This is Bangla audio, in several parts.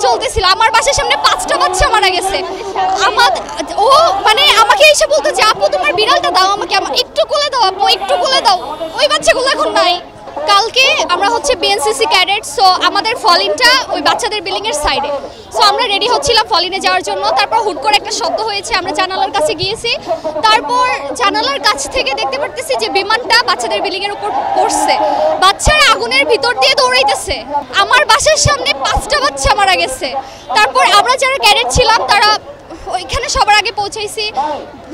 চলতেছিল, আমার বাসার সামনে 5টা বাচ্চা মারা গেছে। ও মানে আমাকে এসে বলতো যে আপু তোমার বিড়ালটা দাও আমাকে, একটু কোলে দাও আপু, একটু কোলে দাও। ওই বাচ্চাগুলো এখন নাই। কালকে আমরা হচ্ছে বিএনসিসি ক্যাডেট, সো আমাদের ফলিনটা ওই বাচ্চাদের বিল্ডিং এর সাইডে। সো আমরা রেডি হচ্ছিলাম ফলিনে যাওয়ার জন্য, তারপর হুট করে একটা শব্দ হয়েছে, আমরা জানালার কাছে গিয়েছি। তারপর জানালার কাছ থেকে দেখতে পারতেছি যে বিমানটা বাচ্চাদের বিল্ডিং এর উপর পড়ছে, বাচ্চারা আগুনের ভিতর দিয়ে দৌড়াইতেছে। আমার বাসার সামনে 5টা বাচ্চা মারা গেছে। তারপর আমরা যারা ক্যাডেট ছিলাম তারা ওইখানে সবার আগে পৌঁছাইছি।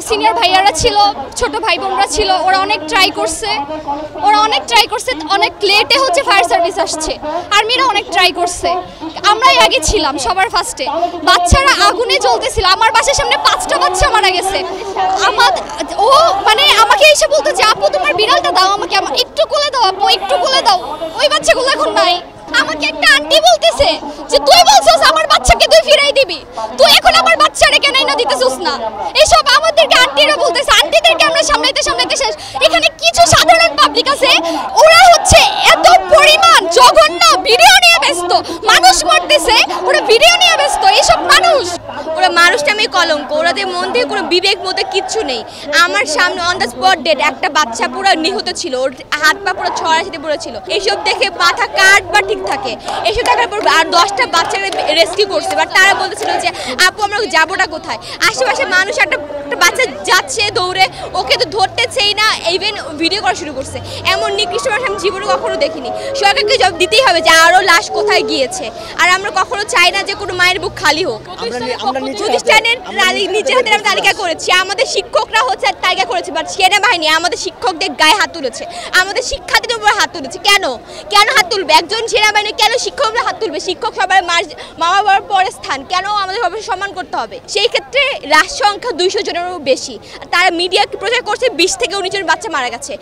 সিনিয়র ভাইয়ারা ছিল, ছোট ভাই বোনরা ছিল, ওরা অনেক ট্রাই করছে, অনেক লেটে হচ্ছে ফায়ার সার্ভিস আসছে। আর্মিরা অনেক ট্রাই করছে, আমরাই আগে ছিলাম সবার ফার্স্টে। বাচ্চারা আগুনে জ্বলতেছিল, আমার বাসার সামনে 5টা বাচ্চা মারা গেছে। ও মানে আমাকে এসে বলতো যে আপু তোমার বিড়ালটা দাও আমাকে, একটু কোলে দাও আপু, একটু কোলে দাও। ওই বাচ্চাগুলো এখন নাই। আমাকে একটা আন্টি বলতেছে যে তুই বলছস আমার বাচ্চাকে তুই ফিরাই দিবি, তুই এখন আমার বাচ্চারে কেন না দিতেছস না। এইসব আমাদেরকে আন্টিরা বলতেছে, আন্টিদেরকে আমরা সামলাইতে শেষ। এখানে কিছু সাধারণ পাবলিক আছে, ওরা হচ্ছে এত পরিমাণ জঘন্য ভিডিও নিয়ে ব্যস্ত, মানুষ মরতেছে ওরা ভিডিও নিয়ে ব্যস্ত। এইসব ওরা মানুষটা আমি কলঙ্ক, ওরাদের মধ্যে কোনো বিবেক মতো কিচ্ছু নেই। আমার সামনে অন দ্য স্পট ডেট একটা বাচ্চা পুরো নিহত ছিল, ওর হাত পা পুরো ছড়াছিটে পড়েছিল। এইসব দেখে মাথা কাটবার ঠিক থাকে। এসব দেখার পর আর 10টা বাচ্চাকে রেস্কিউ করছে, বাট তারা বলতেছিল যে আপু আমরা যাবোটা কোথায়। আশেপাশে মানুষ একটা বাচ্চা যাচ্ছে দৌড়ে, ওকে তো ধরতেছেই না, ইভেন ভিডিও করা শুরু করছে। এমন নিকৃষ্ট মানুষ আমি জীবনে কখনো দেখিনি। সরকারকে জবাব দিতেই হবে যে আরও লাশ কোথায় গিয়েছে। আর আমরা কখনো চাই না যে কোনো মায়ের বুক খালি হোক। প্রতিষ্ঠানের নিজের হাতে আমরা তালিকা করেছি, আমাদের শিক্ষকরা হচ্ছে তালিকা করেছে, বাট সেনাবাহিনী আমাদের শিক্ষকদের গায়ে হাত তুলেছে, আমাদের শিক্ষার্থীদের উপর হাত তুলেছে। কেন হাত তুলবে? একজন সেনাবাহিনী কেন শিক্ষকরা হাত তুলবে? শিক্ষক সবার মা বাবার পরে স্থান, কেন আমাদের অবশ্যই সম্মান করতে হবে? সেই ক্ষেত্রে রাশ সংখ্যা 200 জনেরও বেশি। তারা মিডিয়া প্রচার করছে 20 থেকে 19 জন বাচ্চা মারা গেছে।